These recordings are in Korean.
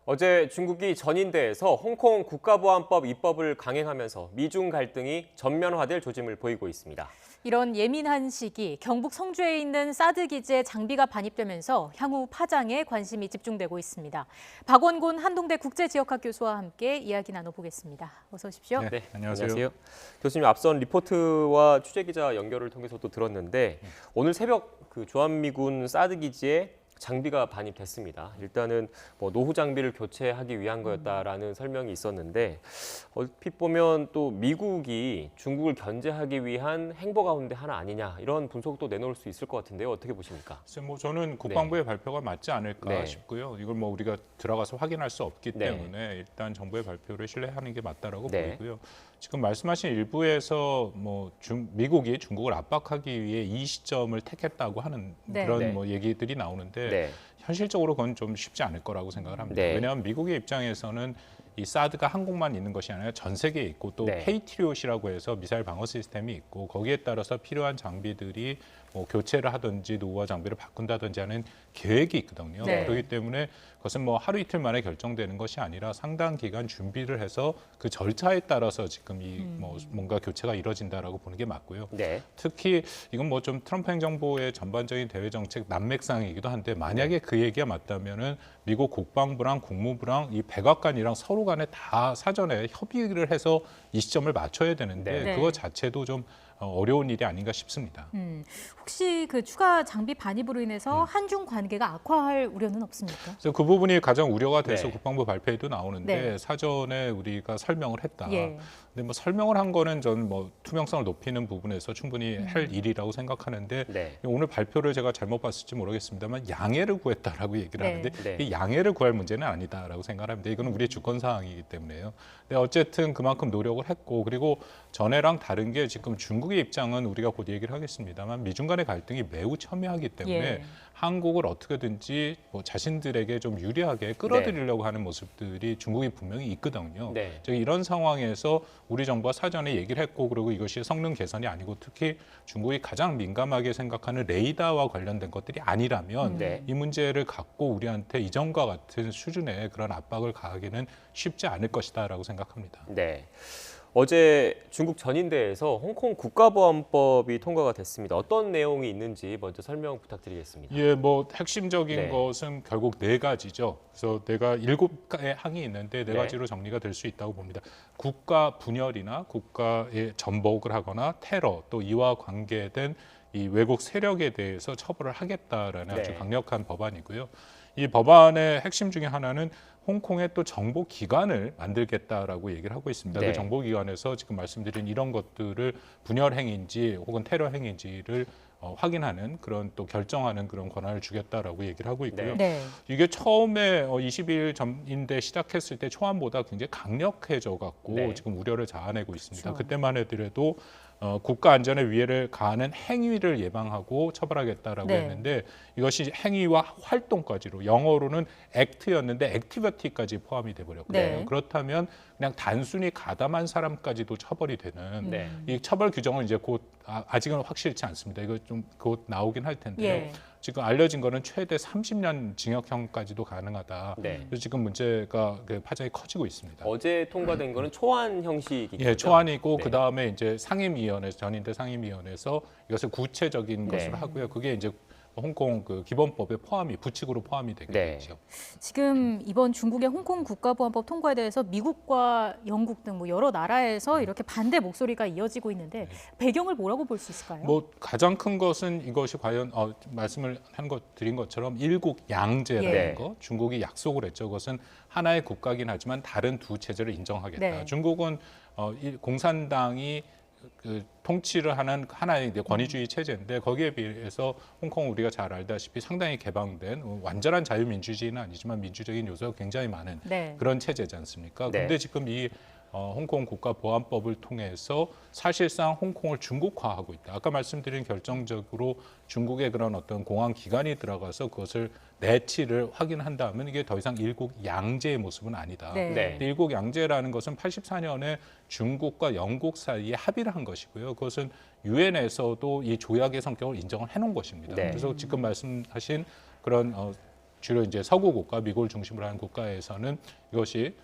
어제 중국이 전인대에서 홍콩 국가보안법 입법을 강행하면서 미중 갈등이 전면화될 조짐을 보이고 있습니다. 이런 예민한 시기, 경북 성주에 있는 사드 기지에 장비가 반입되면서 향후 파장에 관심이 집중되고 있습니다. 박원곤 한동대 국제지역학 교수와 함께 이야기 나눠보겠습니다. 어서 오십시오. 네, 안녕하세요. 교수님, 앞선 리포트와 취재기자 연결을 통해서도 들었는데 오늘 새벽 주한미군 사드 기지에 장비가 반입됐습니다. 일단은 노후 장비를 교체하기 위한 거였다라는 설명이 있었는데 얼핏 보면 또 미국이 중국을 견제하기 위한 행보 가운데 하나 아니냐 이런 분석도 내놓을 수 있을 것 같은데요. 어떻게 보십니까? 저는 국방부의 발표가 맞지 않을까 네. 싶고요. 이걸 우리가 들어가서 확인할 수 없기 네. 때문에 일단 정부의 발표를 신뢰하는 게 맞다라고 네. 보이고요. 지금 말씀하신 일부에서 미국이 중국을 압박하기 위해 이 시점을 택했다고 하는 네. 그런 네. 얘기들이 나오는데 네. 현실적으로 그건 좀 쉽지 않을 거라고 생각을 합니다. 네. 왜냐하면 미국의 입장에서는 이 사드가 한국만 있는 것이 아니라 전 세계에 있고 또 네. 페이트리엇이라고 해서 미사일 방어 시스템이 있고 거기에 따라서 필요한 장비들이 교체를 하든지 노후화 장비를 바꾼다든지 하는 계획이 있거든요. 네. 그렇기 때문에 그것은 하루 이틀 만에 결정되는 것이 아니라 상당 기간 준비를 해서 그 절차에 따라서 지금 이 뭔가 교체가 이루어진다라고 보는 게 맞고요. 네. 특히 이건 좀 트럼프 행정부의 전반적인 대외 정책 난맥상이기도 한데 만약에 그 얘기가 맞다면은 미국 국방부랑 국무부랑 이 백악관이랑 서로 간에 다 사전에 협의를 해서 이 시점을 맞춰야 되는데 네. 그거 자체도 좀 어려운 일이 아닌가 싶습니다. 혹시 그 추가 장비 반입으로 인해서 한중 관계가 악화할 우려는 없습니까? 그래서 그 부분이 가장 우려가 돼서 네. 국방부 발표에도 나오는데 네. 사전에 우리가 설명을 했다. 예. 근데 설명을 한 거는 저는 투명성을 높이는 부분에서 충분히 할 일이라고 생각하는데 네. 오늘 발표를 제가 잘못 봤을지 모르겠습니다만 양해를 구했다라고 얘기를 네. 하는데 네. 이 양해를 구할 문제는 아니다라고 생각합니다. 이거는 우리의 주권 사항이기 때문에요. 근데 어쨌든 그만큼 노력을 했고 그리고 전에랑 다른 게 지금 중국의 입장은 우리가 곧 얘기를 하겠습니다만 미중 간의 갈등이 매우 첨예하기 때문에 예. 한국을 어떻게든지 자신들에게 좀 유리하게 끌어들이려고 하는 모습들이 중국이 분명히 있거든요. 네. 즉 이런 상황에서 우리 정부가 사전에 얘기를 했고 그리고 이것이 성능 개선이 아니고 특히 중국이 가장 민감하게 생각하는 레이더와 관련된 것들이 아니라면 네. 이 문제를 갖고 우리한테 이전과 같은 수준의 그런 압박을 가하기는 쉽지 않을 것이다라고 생각합니다. 네. 어제 중국 전인대에서 홍콩 국가보안법이 통과가 됐습니다. 어떤 내용이 있는지 먼저 설명 부탁드리겠습니다. 예, 핵심적인 네. 것은 결국 네 가지죠. 그래서 내가 7개의 항이 있는데 네 네. 가지로 정리가 될 수 있다고 봅니다. 국가 분열이나 국가의 전복을 하거나 테러 또 이와 관계된 이 외국 세력에 대해서 처벌을 하겠다라는 아주 네. 강력한 법안이고요. 이 법안의 핵심 중에 하나는 홍콩에 또 정보기관을 만들겠다라고 얘기를 하고 있습니다. 네. 그 정보기관에서 지금 말씀드린 이런 것들을 분열 행위인지 혹은 테러 행위인지를 확인하는 그런 또 결정하는 그런 권한을 주겠다라고 얘기를 하고 있고요. 네. 이게 처음에 20일 전인데 시작했을 때 초안보다 굉장히 강력해져 갖고 네. 지금 우려를 자아내고 있습니다. 그렇죠. 그때만 해도 국가 안전에 위해를 가하는 행위를 예방하고 처벌하겠다라고 네. 했는데 이것이 행위와 활동까지로 영어로는 액트였는데 액티비티까지 포함이 돼버렸거든요. 네. 그렇다면 그냥 단순히 가담한 사람까지도 처벌이 되는 네. 이 처벌 규정은 이제 곧 아직은 확실치 않습니다. 이거 좀 곧 나오긴 할 텐데요. 예. 지금 알려진 거는 최대 30년 징역형까지도 가능하다. 네. 그래서 지금 문제가 파장이 커지고 있습니다. 어제 통과된 거는 초안 형식이죠. 예, 초안이고 네. 그 다음에 이제 상임위원회 전인대 상임위원회에서 이것을 구체적인 네. 것으로 하고요. 그게 이제 홍콩 기본법에 부칙으로 포함이 네. 되겠죠. 지금 이번 중국의 홍콩 국가보안법 통과에 대해서 미국과 영국 등 여러 나라에서 이렇게 반대 목소리가 이어지고 있는데 배경을 뭐라고 볼 수 있을까요? 가장 큰 것은 이것이 과연 말씀을 드린 것처럼 일국 양제라는 예. 거, 중국이 약속을 했죠. 그것은 하나의 국가긴 하지만 다른 두 체제를 인정하겠다. 네. 중국은 공산당이 통치를 하는 하나의 이제 권위주의 체제인데 거기에 비해서 홍콩은 우리가 잘 알다시피 상당히 개방된 완전한 자유민주주의는 아니지만 민주적인 요소가 굉장히 많은 네. 그런 체제지 않습니까? 네. 그런데 지금 이 홍콩 국가보안법을 통해서 사실상 홍콩을 중국화하고 있다. 아까 말씀드린 결정적으로 중국의 그런 어떤 공안 기관이 들어가서 그것을 내치를 확인한다면 이게 더 이상 일국 양제의 모습은 아니다. 네. 네. 일국 양제라는 것은 84년에 중국과 영국 사이에 합의를 한 것이고요. 그것은 유엔에서도 이 조약의 성격을 인정을 해놓은 것입니다. 네. 그래서 지금 말씀하신 그런 주로 이제 서구 국가, 미국을 중심으로 하는 국가에서는 이것이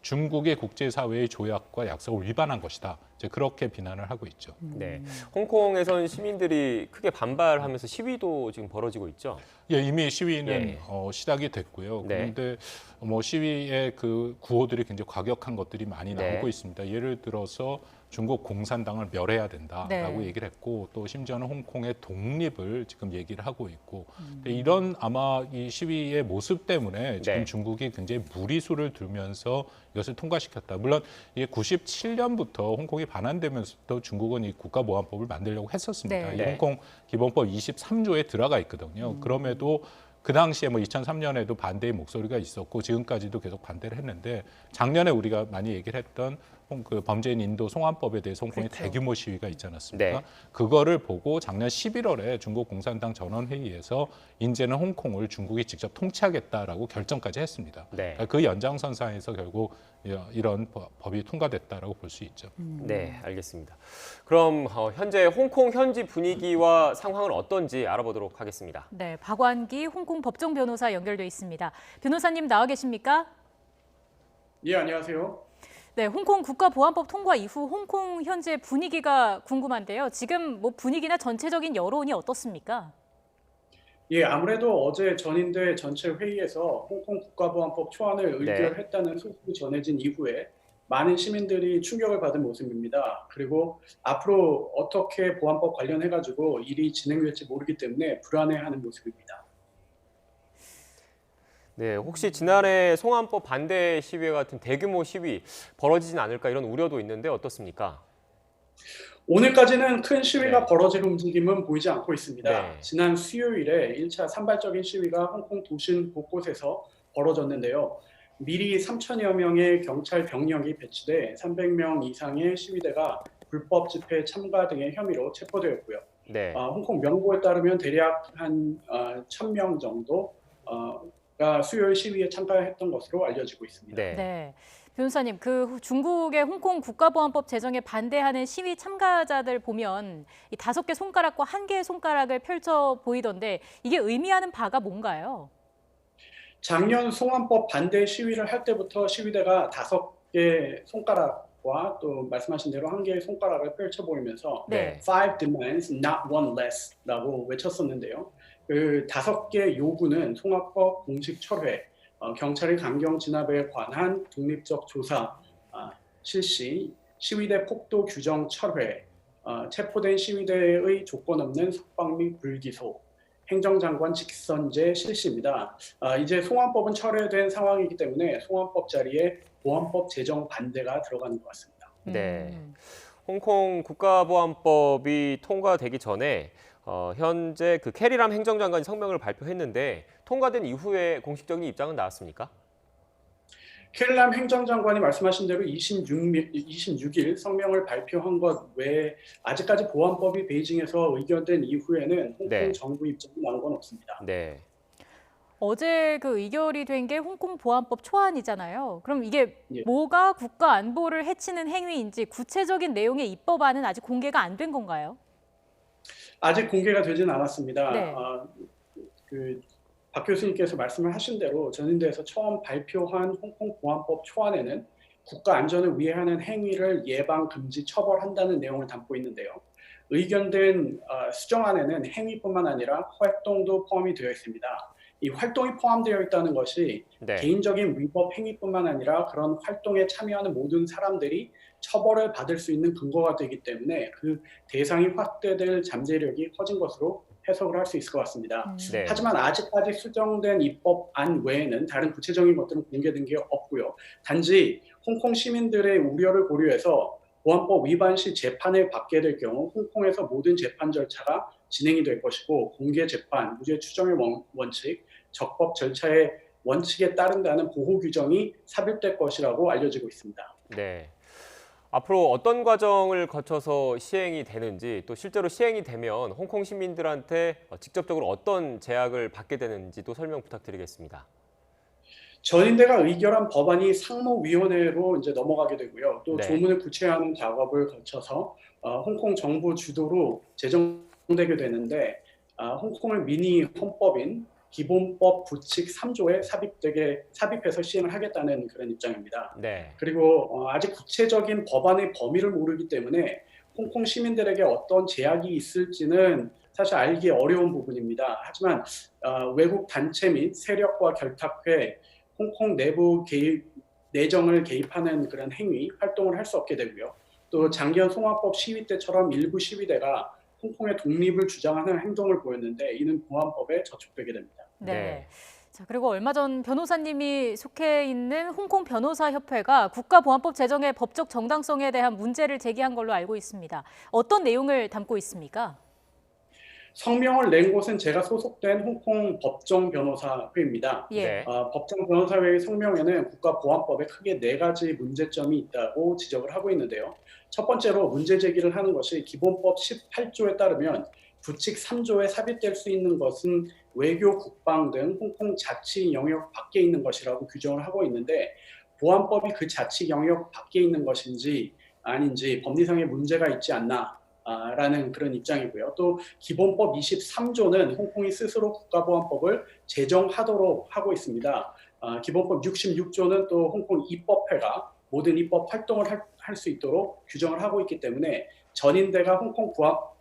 중국의 국제사회의 조약과 약속을 위반한 것이다. 이제 그렇게 비난을 하고 있죠. 네, 홍콩에선 시민들이 크게 반발하면서 시위도 지금 벌어지고 있죠. 예, 이미 시위는 예. 시작이 됐고요. 네. 그런데 뭐 시위의 그 구호들이 굉장히 과격한 것들이 많이 네. 나오고 있습니다. 예를 들어서 중국 공산당을 멸해야 된다라고 네. 얘기를 했고 또 심지어는 홍콩의 독립을 지금 얘기를 하고 있고 근데 이런 아마 이 시위의 모습 때문에 지금 네. 중국이 굉장히 무리수를 두면서 이것을 통과시켰다. 물론 이게 97년부터 홍콩이 반환되면서부터 중국은 이 국가보안법을 만들려고 했었습니다. 네. 이 네. 홍콩 기본법 23조에 들어가 있거든요. 그럼에도 그 당시에 뭐 2003년에도 반대의 목소리가 있었고 지금까지도 계속 반대를 했는데 작년에 우리가 많이 얘기를 했던 그 범죄인 인도 송환법에 대해서 홍콩에 그렇죠. 대규모 시위가 있지 않았습니까? 네. 그거를 보고 작년 11월에 중국 공산당 전원회의에서 이제는 홍콩을 중국이 직접 통치하겠다라고 결정까지 했습니다. 네. 그러니까 그 연장선상에서 결국 이런 법이 통과됐다라고 볼 수 있죠. 네, 알겠습니다. 그럼 현재 홍콩 현지 분위기와 상황은 어떤지 알아보도록 하겠습니다. 네, 박완기 홍콩 법정 변호사 연결돼 있습니다. 변호사님 나와 계십니까? 예, 안녕하세요. 네, 홍콩 국가보안법 통과 이후 홍콩 현재 분위기가 궁금한데요. 지금 뭐 분위기나 전체적인 여론이 어떻습니까? 예, 아무래도 어제 전인대 전체 회의에서 홍콩 국가보안법 초안을 의결했다는 소식이 전해진 이후에 많은 시민들이 충격을 받은 모습입니다. 그리고 앞으로 어떻게 보안법 관련해가지고 일이 진행될지 모르기 때문에 불안해하는 모습입니다. 네, 혹시 지난해 송환법 반대 시위 같은 대규모 시위 벌어지진 않을까 이런 우려도 있는데 어떻습니까? 오늘까지는 큰 시위가 네. 벌어질 움직임은 보이지 않고 있습니다. 네. 지난 수요일에 1차 산발적인 시위가 홍콩 도심 곳곳에서 벌어졌는데요. 미리 3천여 명의 경찰 병력이 배치돼 300명 이상의 시위대가 불법 집회 참가 등의 혐의로 체포되었고요. 네. 홍콩 명보에 따르면 대략 한 1,000명 정도가 수요일 시위에 참가했던 것으로 알려지고 있습니다. 네. 네. 변호사님, 그 중국의 홍콩 국가보안법 제정에 반대하는 시위 참가자들 보면 이 5개 손가락과 1개의 손가락을 펼쳐 보이던데 이게 의미하는 바가 뭔가요? 작년 송환법 반대 시위를 할 때부터 시위대가 5개 손가락과 또 말씀하신 대로 1개의 손가락을 펼쳐 보이면서 네. 5 demands, not one less라고 외쳤었는데요. 그 5개 요구는 송환법 공식 철회, 경찰의 강경 진압에 관한 독립적 조사 실시, 시위대 폭도 규정 철회, 체포된 시위대의 조건 없는 석방 및 불기소, 행정장관 직선제 실시입니다. 이제 송환법은 철회된 상황이기 때문에 송환법 자리에 보안법 제정 반대가 들어가는 것 같습니다. 네. 홍콩 국가보안법이 통과되기 전에 현재 그 캐리람 행정장관이 성명을 발표했는데 통과된 이후에 공식적인 입장은 나왔습니까? 캐릴람 행정장관이 말씀하신 대로 26일 성명을 발표한 것 외에 아직까지 보안법이 베이징에서 의결된 이후에는 홍콩 네. 정부 입장이 나온 건 없습니다. 네. 어제 그 의결이 된 게 홍콩 보안법 초안이잖아요. 그럼 이게 예. 뭐가 국가 안보를 해치는 행위인지 구체적인 내용의 입법안은 아직 공개가 안 된 건가요? 아직 공개가 되진 않았습니다. 네. 박 교수님께서 말씀을 하신 대로 전인대에서 처음 발표한 홍콩 보안법 초안에는 국가 안전을 위해하는 행위를 예방, 금지, 처벌한다는 내용을 담고 있는데요. 의견된 수정안에는 행위뿐만 아니라 활동도 포함이 되어 있습니다. 이 활동이 포함되어 있다는 것이 네. 개인적인 위법 행위뿐만 아니라 그런 활동에 참여하는 모든 사람들이 처벌을 받을 수 있는 근거가 되기 때문에 그 대상이 확대될 잠재력이 커진 것으로 해석을 할 수 있을 것 같습니다. 네. 하지만 아직까지 수정된 입법안 외에는 다른 구체적인 것들은 공개된 게 없고요. 단지 홍콩 시민들의 우려를 고려해서 보안법 위반 시 재판을 받게 될 경우 홍콩에서 모든 재판 절차가 진행이 될 것이고 공개 재판, 무죄 추정의 원칙, 적법 절차의 원칙에 따른다는 보호 규정이 삽입될 것이라고 알려지고 있습니다. 네. 앞으로 어떤 과정을 거쳐서 시행이 되는지 또 실제로 시행이 되면 홍콩 시민들한테 직접적으로 어떤 제약을 받게 되는지도 설명 부탁드리겠습니다. 전인대가 의결한 법안이 상무위원회로 이제 넘어가게 되고요. 또 네. 조문을 구체화하는 작업을 거쳐서 홍콩 정부 주도로 제정되게 되는데 홍콩의 미니 헌법인 기본법 부칙 3조에 삽입해서 시행을 하겠다는 그런 입장입니다. 네. 그리고 아직 구체적인 법안의 범위를 모르기 때문에 홍콩 시민들에게 어떤 제약이 있을지는 사실 알기 어려운 부분입니다. 하지만 외국 단체 및 세력과 결탁해 홍콩 내부 내정을 개입하는 그런 행위, 활동을 할 수 없게 되고요. 또 장기현 송화법 시위 때처럼 일부 시위대가 홍콩의 독립을 주장하는 행동을 보였는데 이는 보안법에 저촉되게 됩니다. 네. 자, 그리고 얼마 전 변호사님이 속해 있는 홍콩 변호사협회가 국가보안법 제정의 법적 정당성에 대한 문제를 제기한 걸로 알고 있습니다. 어떤 내용을 담고 있습니까? 성명을 낸 곳은 제가 소속된 홍콩 법정변호사회입니다. 예. 법정변호사회의 성명에는 국가보안법에 크게 4가지 문제점이 있다고 지적을 하고 있는데요. 첫 번째로 문제 제기를 하는 것이 기본법 18조에 따르면 부칙 3조에 삽입될 수 있는 것은 외교, 국방 등 홍콩 자치 영역 밖에 있는 것이라고 규정을 하고 있는데 보안법이 그 자치 영역 밖에 있는 것인지 아닌지 법리상의 문제가 있지 않나 라는 그런 입장이고요. 또 기본법 23조는 홍콩이 스스로 국가보안법을 제정하도록 하고 있습니다. 기본법 66조는 또 홍콩 입법회가 모든 입법 활동을 할 수 있도록 규정을 하고 있기 때문에 전인대가 홍콩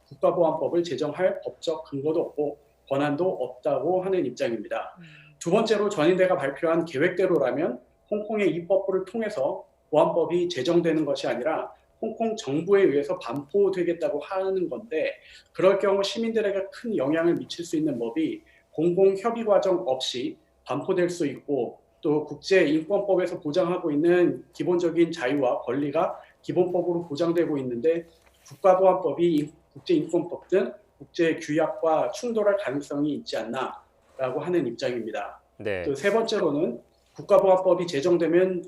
국가보안법을 제정할 법적 근거도 없고 권한도 없다고 하는 입장입니다. 두 번째로 전인대가 발표한 계획대로라면 홍콩의 입법부를 통해서 보안법이 제정되는 것이 아니라 홍콩 정부에 의해서 반포되겠다고 하는 건데 그럴 경우 시민들에게 큰 영향을 미칠 수 있는 법이 공공협의 과정 없이 반포될 수 있고 또 국제인권법에서 보장하고 있는 기본적인 자유와 권리가 기본법으로 보장되고 있는데 국가보안법이 국제인권법 등 국제규약과 충돌할 가능성이 있지 않나라고 하는 입장입니다. 네. 또 세 번째로는 국가보안법이 제정되면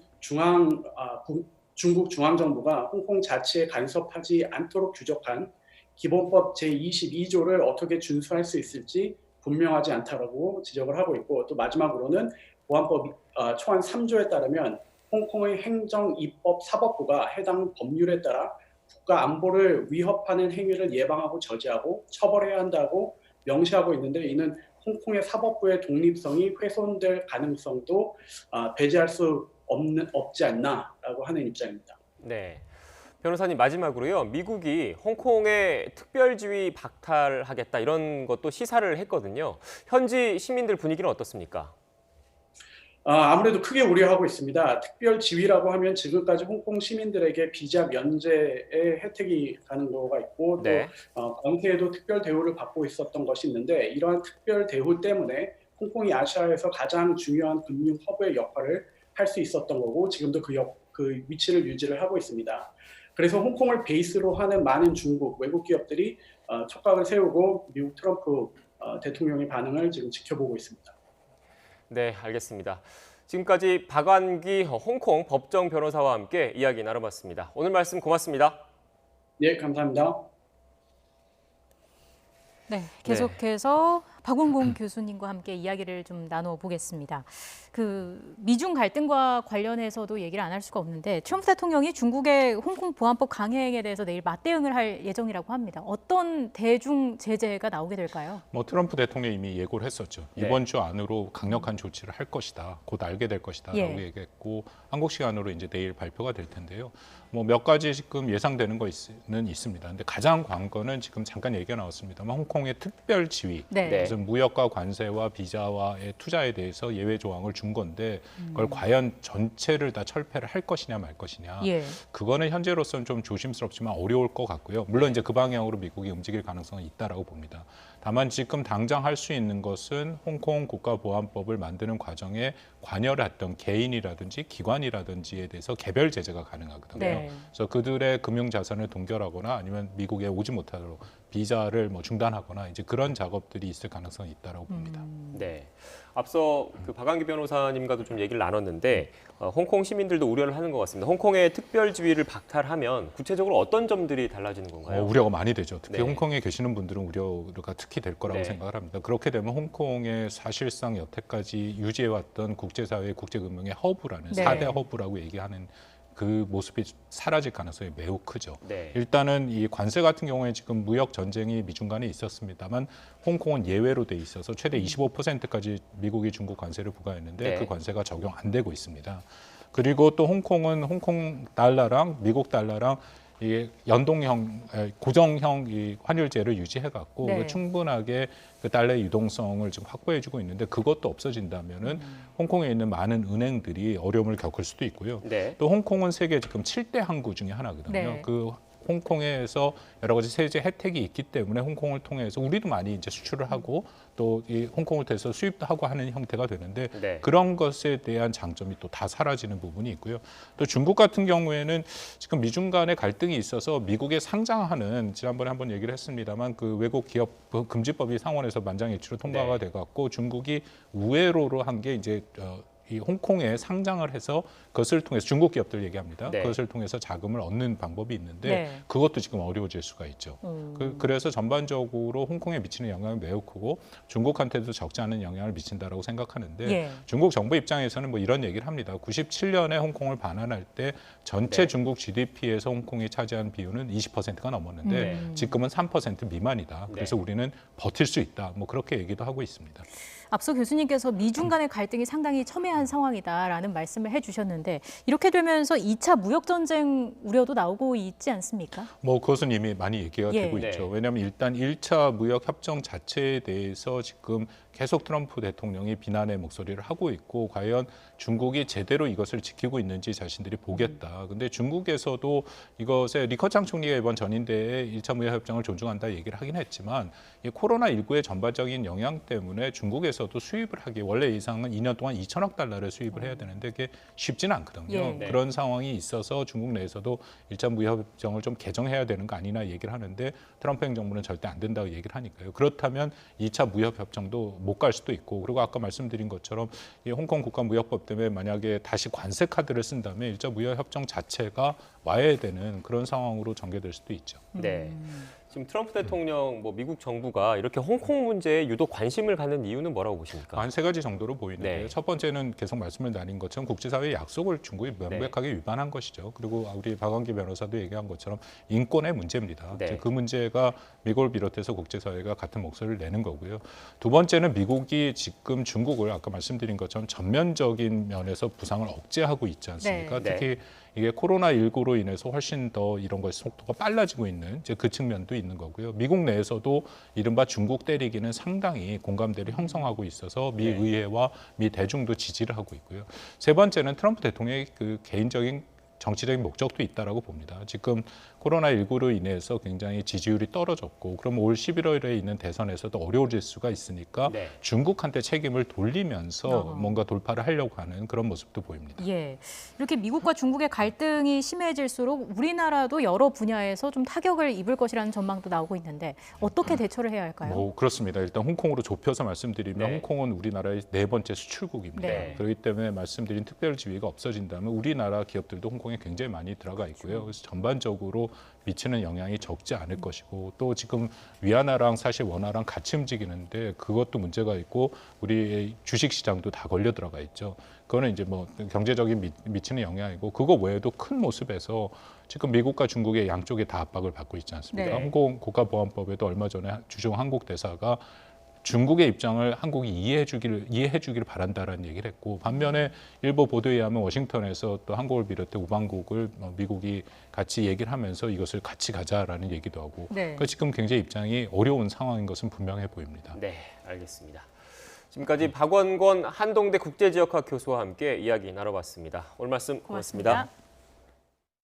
중국 중앙정부가 홍콩 자치에 간섭하지 않도록 규정한 기본법 제22조를 어떻게 준수할 수 있을지 분명하지 않다라고 지적을 하고 있고 또 마지막으로는 보안법 초안 3조에 따르면 홍콩의 행정, 입법, 사법부가 해당 법률에 따라 국가 안보를 위협하는 행위를 예방하고 저지하고 처벌해야 한다고 명시하고 있는데 이는 홍콩의 사법부의 독립성이 훼손될 가능성도 배제할 수 없지 않나라고 하는 입장입니다. 네. 변호사님 마지막으로요. 미국이 홍콩의 특별지위 박탈하겠다 이런 것도 시사를 했거든요. 현지 시민들 분위기는 어떻습니까? 아무래도 크게 우려하고 있습니다. 특별 지위라고 하면 지금까지 홍콩 시민들에게 비자 면제의 혜택이 가는 경우가 있고 네. 또 권세에도 특별 대우를 받고 있었던 것이 있는데 이러한 특별 대우 때문에 홍콩이 아시아에서 가장 중요한 금융 허브의 역할을 할 수 있었던 거고 지금도 그 위치를 유지를 하고 있습니다. 그래서 홍콩을 베이스로 하는 많은 중국 외국 기업들이 촉각을 세우고 미국 트럼프 대통령의 반응을 지금 지켜보고 있습니다. 네, 알겠습니다. 지금까지 박완기 홍콩 법정 변호사와 함께 이야기 나눠봤습니다. 오늘 말씀 고맙습니다. 네, 감사합니다. 네, 계속해서 박원공 교수님과 함께 이야기를 좀 나눠보겠습니다. 그 미중 갈등과 관련해서도 얘기를 안 할 수가 없는데 트럼프 대통령이 중국의 홍콩 보안법 강행에 대해서 내일 맞대응을 할 예정이라고 합니다. 어떤 대중 제재가 나오게 될까요? 트럼프 대통령이 이미 예고를 했었죠. 네. 이번 주 안으로 강력한 조치를 할 것이다. 곧 알게 될 것이다라고 얘기했고 한국 시간으로 이제 내일 발표가 될 텐데요. 몇 가지 지금 예상되는 거는 있습니다. 근데 가장 관건은 지금 잠깐 얘기가 나왔습니다만 홍콩의 특별 지위. 네. 그래서 무역과 관세와 비자와의 투자에 대해서 예외 조항을 준 건데 그걸 과연 전체를 다 철폐를 할 것이냐 말 것이냐. 예. 그거는 현재로서는 좀 조심스럽지만 어려울 것 같고요. 물론 이제 그 방향으로 미국이 움직일 가능성은 있다라고 봅니다. 다만 지금 당장 할 수 있는 것은 홍콩 국가보안법을 만드는 과정에 관여를 했던 개인이라든지 기관이라든지에 대해서 개별 제재가 가능하거든요. 네. 그래서 그들의 금융 자산을 동결하거나 아니면 미국에 오지 못하도록 비자를 중단하거나 이제 그런 작업들이 있을 가능성이 있다라고 봅니다. 네. 앞서 그 박완기 변호사님과도 좀 얘기를 나눴는데 홍콩 시민들도 우려를 하는 것 같습니다. 홍콩의 특별 지위를 박탈하면 구체적으로 어떤 점들이 달라지는 건가요? 우려가 많이 되죠. 특히 네. 홍콩에 계시는 분들은 우려가 특히 될 거라고 네. 생각을 합니다. 그렇게 되면 홍콩에 사실상 여태까지 유지해왔던 국제사회 국제금융의 허브라는 네. 4대 허브라고 얘기하는 그 모습이 사라질 가능성이 매우 크죠. 네. 일단은 이 관세 같은 경우에 지금 무역 전쟁이 미중 간에 있었습니다만 홍콩은 예외로 돼 있어서 최대 25%까지 미국이 중국 관세를 부과했는데 네. 그 관세가 적용 안 되고 있습니다. 그리고 또 홍콩은 홍콩 달러랑 미국 달러랑 이 연동형, 고정형 이 환율제를 유지해갖고 네. 충분하게 그 달러의 유동성을 지금 확보해주고 있는데 그것도 없어진다면은 홍콩에 있는 많은 은행들이 어려움을 겪을 수도 있고요. 네. 또 홍콩은 세계 지금 7대 항구 중에 하나거든요. 네. 그 홍콩에서 여러 가지 세제 혜택이 있기 때문에 홍콩을 통해서 우리도 많이 이제 수출을 하고 또 이 홍콩을 통해서 수입도 하고 하는 형태가 되는데 네. 그런 것에 대한 장점이 또 다 사라지는 부분이 있고요. 또 중국 같은 경우에는 지금 미중 간의 갈등이 있어서 미국에 상장하는 지난번에 한번 얘기를 했습니다만 그 외국 기업 금지법이 상원에서 만장일치로 통과가 네. 돼갖고 중국이 우회로로 한 게 이제 이 홍콩에 상장을 해서 그것을 통해서 중국 기업들 얘기합니다. 네. 그것을 통해서 자금을 얻는 방법이 있는데 네. 그것도 지금 어려워질 수가 있죠. 그래서 전반적으로 홍콩에 미치는 영향은 매우 크고 중국한테도 적지 않은 영향을 미친다라고 생각하는데 예. 중국 정부 입장에서는 뭐 이런 얘기를 합니다. 97년에 홍콩을 반환할 때 전체 네. 중국 GDP에서 홍콩이 차지한 비율은 20%가 넘었는데 네. 지금은 3% 미만이다. 그래서 네. 우리는 버틸 수 있다. 뭐 그렇게 얘기도 하고 있습니다. 앞서 교수님께서 미중 간의 갈등이 상당히 첨예한 상황이다라는 말씀을 해주셨는데 이렇게 되면서 2차 무역 전쟁 우려도 나오고 있지 않습니까? 뭐 그것은 이미 많이 얘기가 예. 되고 네. 있죠. 왜냐하면 일단 1차 무역 협정 자체에 대해서 지금 계속 트럼프 대통령이 비난의 목소리를 하고 있고 과연 중국이 제대로 이것을 지키고 있는지 자신들이 보겠다. 근데 중국에서도 이것에 리커창 총리가 이번 전인대에 1차 무역 협정을 존중한다 얘기를 하긴 했지만 이 코로나19의 전반적인 영향 때문에 중국에서도 수입을 하기 원래 예상은 2년 동안 2천억 달러를 수입을 해야 되는데 그게 쉽지는 않거든요. 예. 네. 그런 상황이 있어서 중국 내에서도 1차 무역 협정을 좀 개정해야 되는 거 아니나 얘기를 하는데 트럼프 행정부는 절대 안 된다고 얘기를 하니까요. 그렇다면 2차 무역 협정도 못 갈 수도 있고 그리고 아까 말씀드린 것처럼 이 홍콩 국가무역법 때문에 만약에 다시 관세 카드를 쓴다면 1차 무역 협정 자체가 와야 되는 그런 상황으로 전개될 수도 있죠. 네. 지금 트럼프 대통령, 뭐 미국 정부가 이렇게 홍콩 문제에 유독 관심을 갖는 이유는 뭐라고 보십니까? 한 세 가지 정도로 보이는데요. 네. 첫 번째는 계속 말씀을 나눈 것처럼 국제사회의 약속을 중국이 명백하게 위반한 것이죠. 그리고 우리 박원기 변호사도 얘기한 것처럼 인권의 문제입니다. 네. 이제 그 문제가 미국을 비롯해서 국제사회가 같은 목소리를 내는 거고요. 두 번째는 미국이 지금 중국을 아까 말씀드린 것처럼 전면적인 면에서 부상을 억제하고 있지 않습니까? 네. 특히 이게 코로나19로 인해서 훨씬 더 이런 것의 속도가 빨라지고 있는 이제 그 측면도 있는 거고요. 미국 내에서도 이른바 중국 때리기는 상당히 공감대를 형성하고 있어서 미 네. 의회와 미 대중도 지지를 하고 있고요. 세 번째는 트럼프 대통령의 그 개인적인 정치적인 목적도 있다라고 봅니다. 지금 코로나19로 인해서 굉장히 지지율이 떨어졌고 그럼 올 11월에 있는 대선에서도 어려워질 수가 있으니까 네. 중국한테 책임을 돌리면서 뭔가 돌파를 하려고 하는 그런 모습도 보입니다. 예. 이렇게 미국과 중국의 갈등이 심해질수록 우리나라도 여러 분야에서 좀 타격을 입을 것이라는 전망도 나오고 있는데 어떻게 대처를 해야 할까요? 뭐 그렇습니다. 일단 홍콩으로 좁혀서 말씀드리면 네. 홍콩은 우리나라의 네 번째 수출국입니다. 네. 그렇기 때문에 말씀드린 특별 지위가 없어진다면 우리나라 기업들도 홍콩에 굉장히 많이 들어가 있고요. 그래서 전반적으로 미치는 영향이 적지 않을 것이고 또 지금 위안화랑 사실 원화랑 같이 움직이는데 그것도 문제가 있고 우리 주식 시장도 다 걸려 들어가 있죠. 그거는 이제 뭐 경제적인 미치는 영향이고 그거 외에도 큰 모습에서 지금 미국과 중국의 양쪽에 다 압박을 받고 있지 않습니까? 네. 홍콩 국가보안법에도 얼마 전에 주중 한국 대사가 중국의 입장을 한국이 이해해 주기를 바란다라는 얘기를 했고 반면에 일부 보도에 의하면 워싱턴에서 또 한국을 비롯해 우방국을 미국이 같이 얘기를 하면서 이것을 같이 가자라는 얘기도 하고 네. 그러니까 지금 굉장히 입장이 어려운 상황인 것은 분명해 보입니다. 네, 알겠습니다. 지금까지 박원권 한동대 국제지역학 교수와 함께 이야기 나눠봤습니다. 오늘 말씀 고맙습니다. 고맙습니다.